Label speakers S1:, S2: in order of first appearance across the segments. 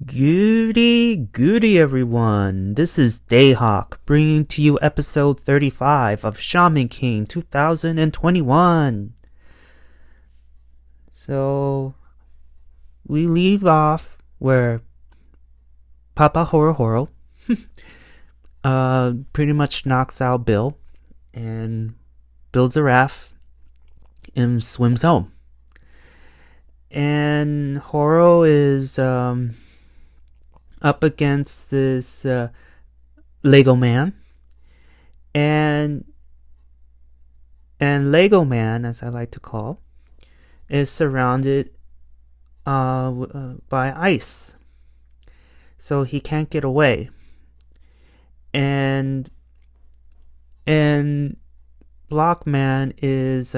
S1: Goody, goody, everyone. This is Dayhawk bringing to you episode 35 of Shaman King 2021. So, we leave off where Papa Horo Horo pretty much knocks out Bill and builds a raft and swims home. And Horo is up against this Lego man, and Lego man, as I like to call, is surrounded by ice, so he can't get away. And Blockman is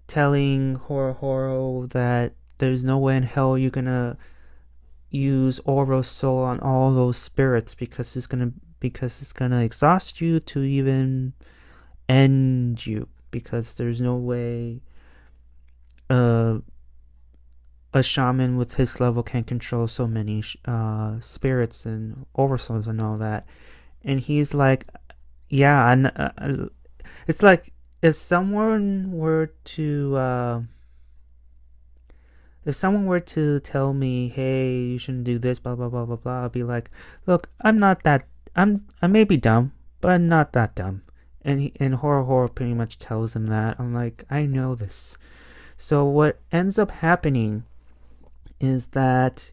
S1: telling Horo Horo that there's no way in hell you're gonna use Oro's soul on all those spirits because it's gonna exhaust you to even end you, because there's no way a shaman with his level can control so many spirits and oversouls and all that. And he's like, yeah, and it's like if someone were to tell me, hey, you shouldn't do this, blah blah blah blah blah, I'll be like, look, I may be dumb, but I'm not that dumb. And Horo Horo pretty much tells him that. I'm like, I know this. So what ends up happening is that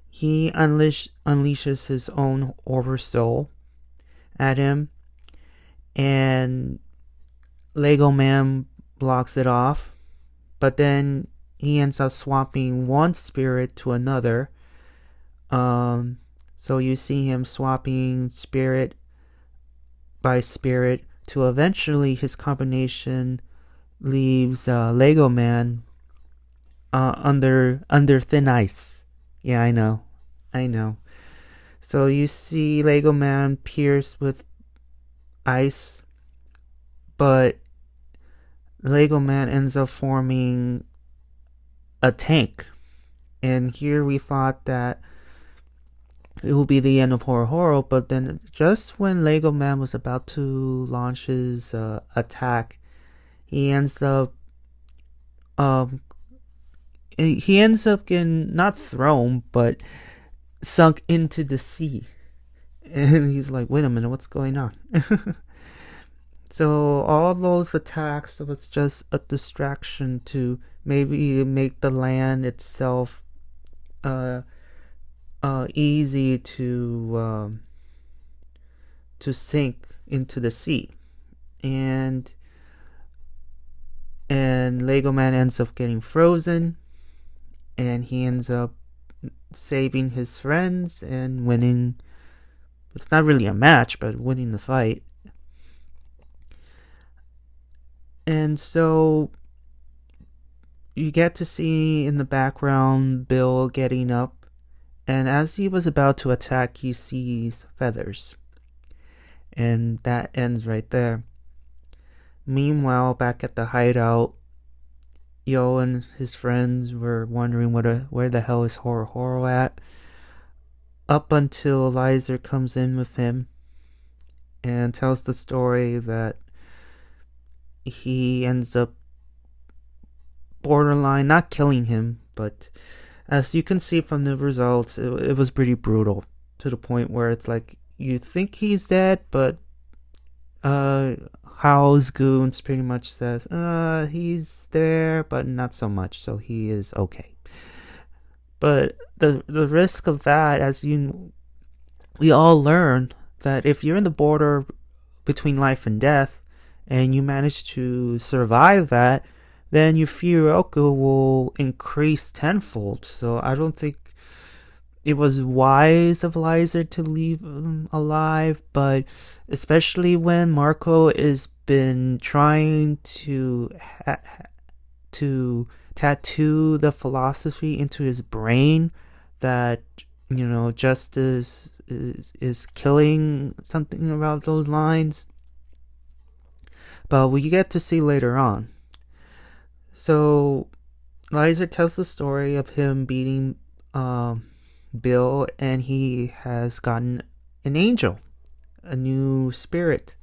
S1: he unleashes his own oversoul at him, and Lego Man blocks it off, but then he ends up swapping one spirit to another. So you see him swapping spirit by spirit to eventually his combination leaves Lego Man under thin ice. Yeah, I know. So you see Lego Man pierced with ice, but Lego Man ends up forming a tank. And here we thought that it will be the end of Horo Horo, but then just when Lego Man was about to launch his attack, he ends up getting not thrown but sunk into the sea. And he's like, wait a minute, what's going on? So all those attacks was just a distraction to maybe make the land itself easy to sink into the sea. And Lego Man ends up getting frozen, and he ends up saving his friends and winning. It's not really a match, but winning the fight. And so you get to see in the background Bill getting up, and as he was about to attack, he sees feathers. And that ends right there. Meanwhile, back at the hideout, Yo and his friends were wondering where the hell is Horo Horo at, up until Lyserg comes in with him and tells the story that he ends up borderline not killing him, but as you can see from the results, it was pretty brutal, to the point where it's like you think he's dead, but How's Goons pretty much says he's there but not so much, so he is okay. But the risk of that, as we all learn, that if you're in the border between life and death and you manage to survive that, then your Furioka will increase tenfold. So I don't think it was wise of Lyserg to leave him alive, but especially when Marco has been trying to tattoo the philosophy into his brain that, justice is killing, something about those lines. But we get to see later on. So Lyserg tells the story of him beating um, Bill, and he has gotten an angel, a new spirit.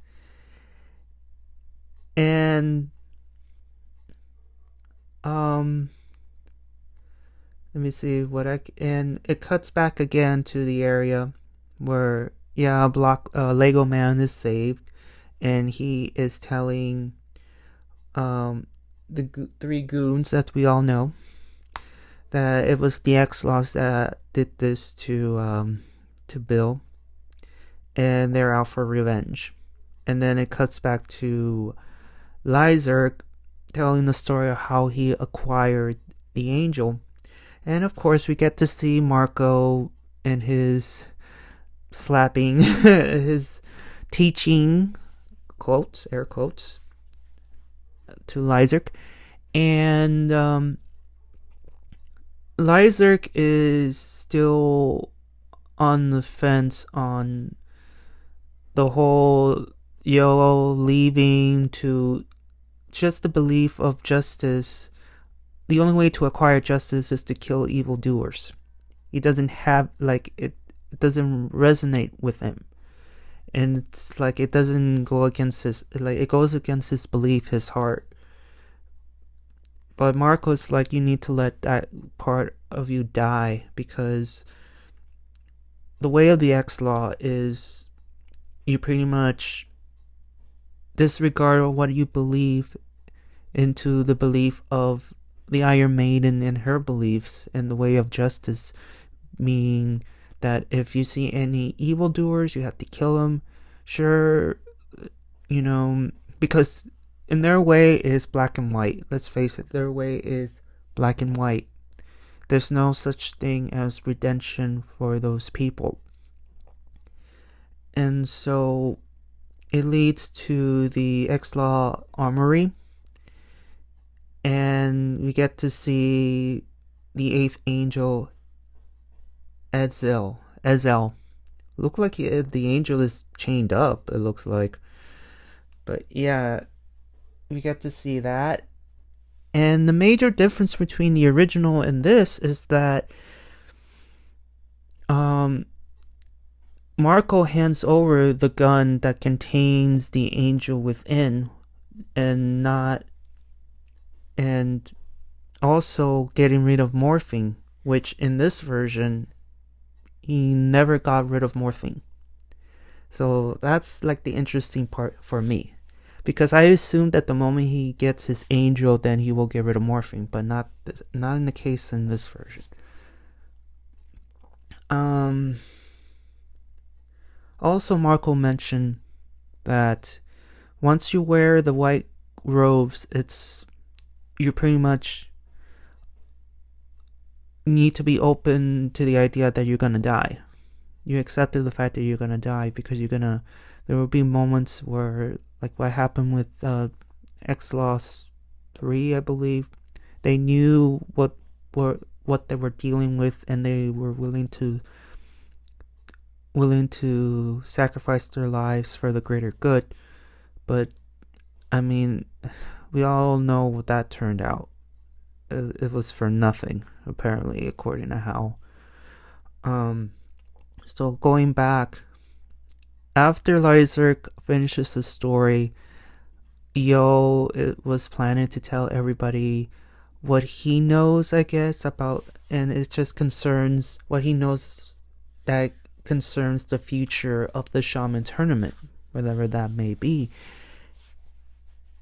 S1: And um, let me see and it cuts back again to the area where Lego Man is saved, and he is telling the three goons that we all know that it was the X-Laws that did this to Bill, and they're out for revenge. And then it cuts back to Lyserg telling the story of how he acquired the angel. And of course, we get to see Marco and his slapping, his teaching, quotes, air quotes, to Lyserg. And Lyserg is still on the fence on the whole Yo leaving to just the belief of justice. The only way to acquire justice is to kill evildoers. He doesn't have it doesn't resonate with him, and it's like it doesn't go against his it goes against his belief, his heart. But Marco's like, you need to let that part of you die, because the way of the X-Law is you pretty much disregard what you believe into the belief of the Iron Maiden and her beliefs and the way of justice, meaning that if you see any evildoers, you have to kill them. Sure, because in their way is black and white. Let's face it, their way is black and white. There's no such thing as redemption for those people. And so it leads to the X-Law Armory, and we get to see the eighth angel, Ezel. Look like the angel is chained up, it looks like. But yeah, we get to see that. And the major difference between the original and this is that Marco hands over the gun that contains the angel within, and also getting rid of morphine, which in this version he never got rid of morphine. So that's like the interesting part for me, because I assumed that the moment he gets his angel, then he will get rid of morphine, but not in the case in this version. Also, Marco mentioned that once you wear the white robes, you pretty much need to be open to the idea that you're gonna die. You accepted the fact that you're gonna die, because there will be moments where, like what happened with X-Laws 3, I believe. They knew what they were dealing with, and they were willing to sacrifice their lives for the greater good. But I mean, we all know what that turned out. It was for nothing, apparently, according to Hal. So going back, after Lyserg finishes the story, Yo was planning to tell everybody what he knows, I guess, about, and it just concerns what he knows that concerns the future of the Shaman tournament, whatever that may be.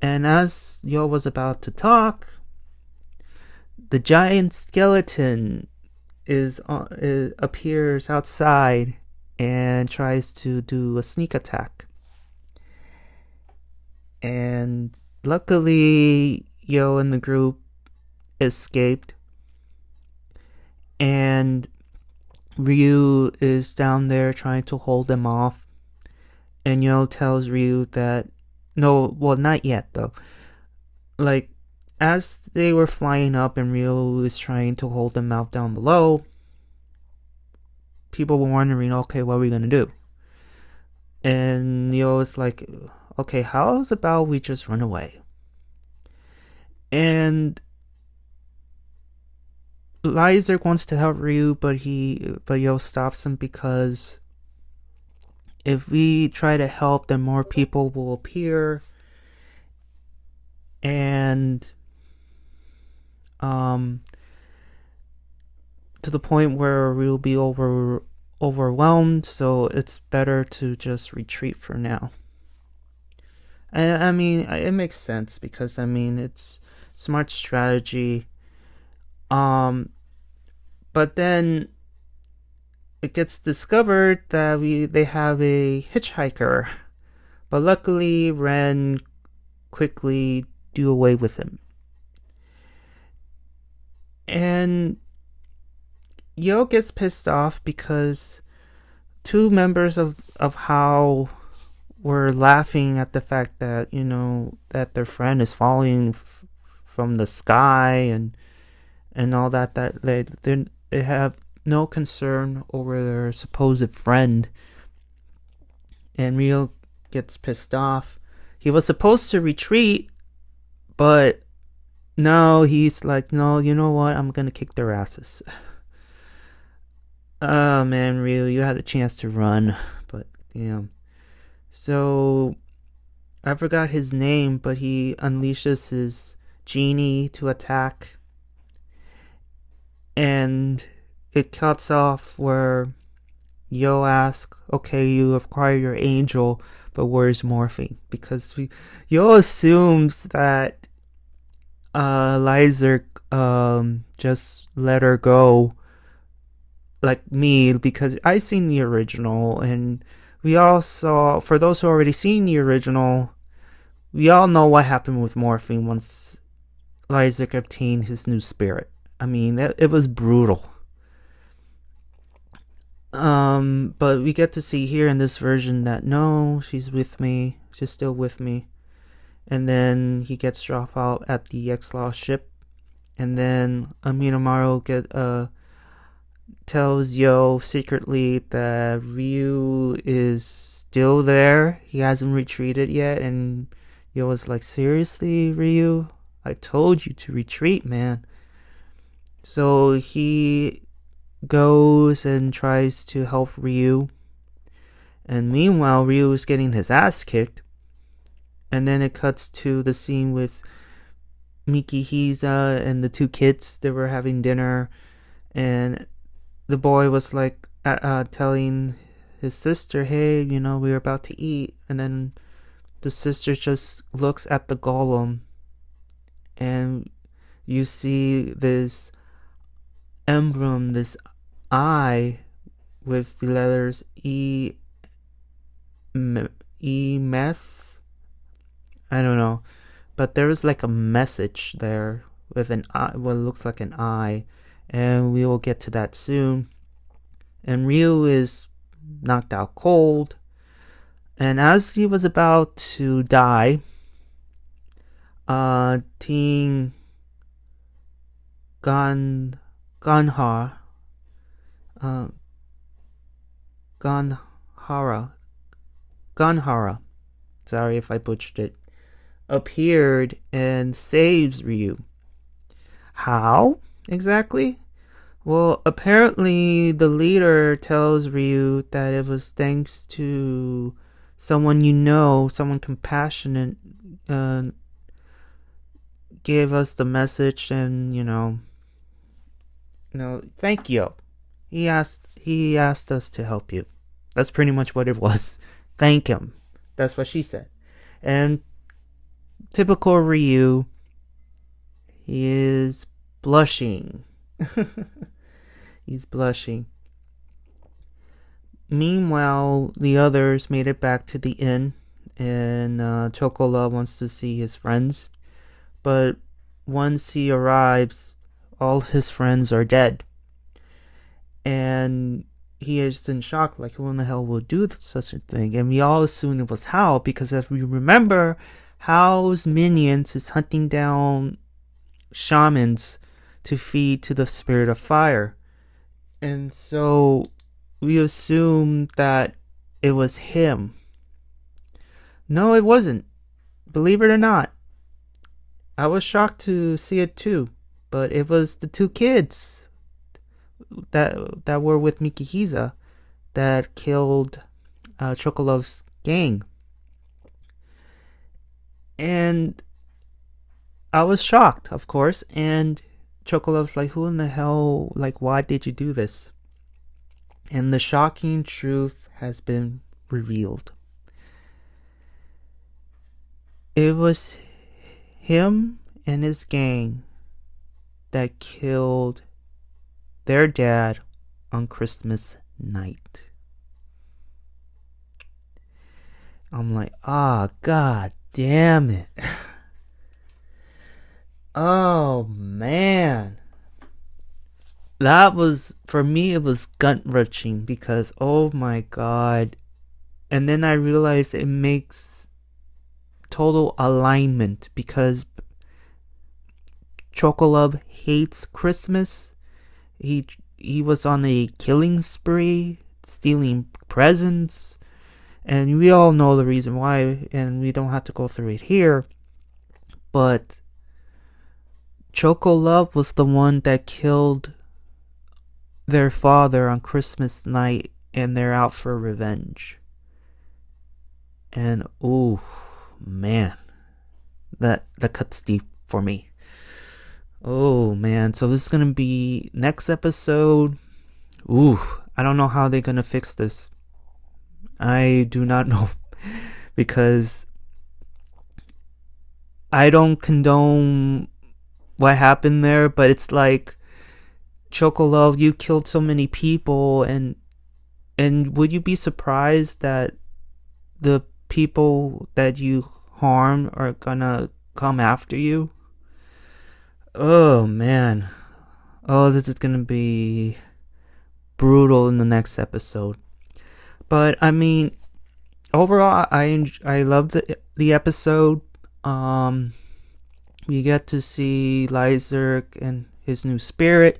S1: And as Yo was about to talk, the giant skeleton appears outside and tries to do a sneak attack. And luckily, Yo and the group escaped, and Ryu is down there trying to hold them off. And Yo tells Ryu that not yet though. Like, as they were flying up and Ryu is trying to hold them out down below, people were wondering, okay, what are we gonna do? And Yo is like, okay, how's about we just run away? And Lyserg wants to help Ryu, but Yo stops him because if we try to help, then more people will appear, and um, to the point where we'll be overwhelmed. So it's better to just retreat for now. I mean, it makes sense because I mean it's smart strategy. Um, but then it gets discovered that they have a hitchhiker, but luckily Ren quickly do away with him. And Yo gets pissed off because two members of How were laughing at the fact that that their friend is falling from the sky and all that they have no concern over their supposed friend. And Rio gets pissed off. He was supposed to retreat, but no, he's like, no, you know what? I'm gonna kick their asses. Oh man, Rio, you had a chance to run, but So I forgot his name, but he unleashes his genie to attack, and it cuts off where Yo asks, "Okay, you acquire your angel, but where's morphine?" Because Yo assumes that Lyserg just let her go, like me, because I seen the original, and we all saw. For those who already seen the original, we all know what happened with morphine once Lyserg obtained his new spirit. I mean, it was brutal. But we get to see here in this version that no, she's with me. She's still with me. And then he gets dropped out at the X-Law ship. And then Aminomaru tells Yo secretly that Ryu is still there. He hasn't retreated yet. And Yo was like, seriously, Ryu? I told you to retreat, man. So he goes and tries to help Ryu. And meanwhile, Ryu is getting his ass kicked. And then it cuts to the scene with Mikihisa and the two kids. They were having dinner. And the boy was like telling his sister, hey, we're about to eat. And then the sister just looks at the golem. And you see this emblem, this eye with the letters meth. I don't know, but there is like a message there with an eye, what looks like an eye, and we will get to that soon. And Ryu is knocked out cold, and as he was about to die, Team Gandhara, Gandhara, sorry if I butchered it, appeared and saves Ryu. How exactly? Well, apparently the leader tells Ryu that it was thanks to someone someone compassionate, gave us the message, and thank you. He asked us to help you. That's pretty much what it was. Thank him. That's what she said. And typical Ryu, he is blushing. He's blushing. Meanwhile, the others made it back to the inn, and Chocola wants to see his friends. But once he arrives, all his friends are dead. And he is in shock, like, who in the hell would do such a thing? And we all assumed it was Hao, because if we remember, Hao's minions is hunting down shamans to feed to the spirit of fire. And so we assumed that it was him. No, it wasn't. Believe it or not. I was shocked to see it too. But it was the two kids. that were with Mikihisa that killed Chocolov's gang. And I was shocked, of course, and Chocolov's like, who in the hell, like, why did you do this? And the shocking truth has been revealed. It was him and his gang that killed their dad on Christmas night. I'm like, god damn it. Oh, man. That was, for me, it was gut-wrenching because, oh my god. And then I realized it makes total alignment because Chocolove hates Christmas. He was on a killing spree, stealing presents, and we all know the reason why, and we don't have to go through it here. But Chocolove was the one that killed their father on Christmas night, and they're out for revenge. And oh man, that cuts deep for me. Oh man, so this is gonna be next episode. Ooh, I don't know how they're gonna fix this. I do not know because I don't condone what happened there, but it's like, Chocolove, you killed so many people, and would you be surprised that the people that you harm are gonna come after you? Oh man. Oh, this is gonna be brutal in the next episode. But I mean, overall, I love the episode. We get to see Lyserg and his new spirit.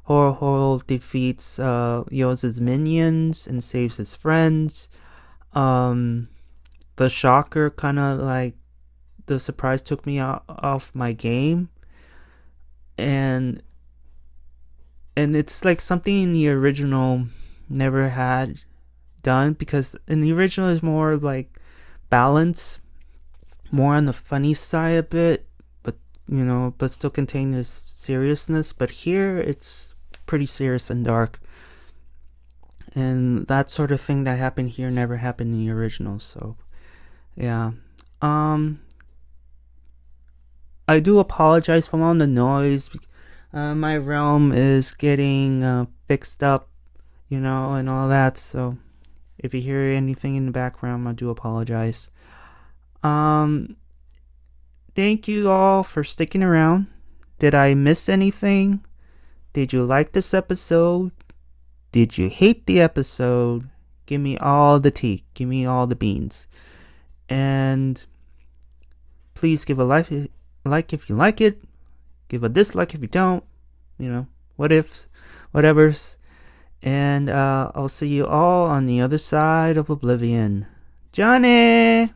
S1: Horo Horo defeats Yoza's minions and saves his friends. The shocker kind of like, the surprise took me off my game, and it's like something in the original never had done, because in the original is more like balance, more on the funny side a bit, but but still contain this seriousness. But here it's pretty serious and dark, and that sort of thing that happened here never happened in the original. So yeah, I do apologize for all the noise. My realm is getting fixed up, and all that. So if you hear anything in the background, I do apologize. Thank you all for sticking around. Did I miss anything? Did you like this episode? Did you hate the episode? Give me all the tea. Give me all the beans. And please give a like if you like it. Give a dislike if you don't. What ifs, whatevers. And I'll see you all on the other side of Oblivion. Johnny!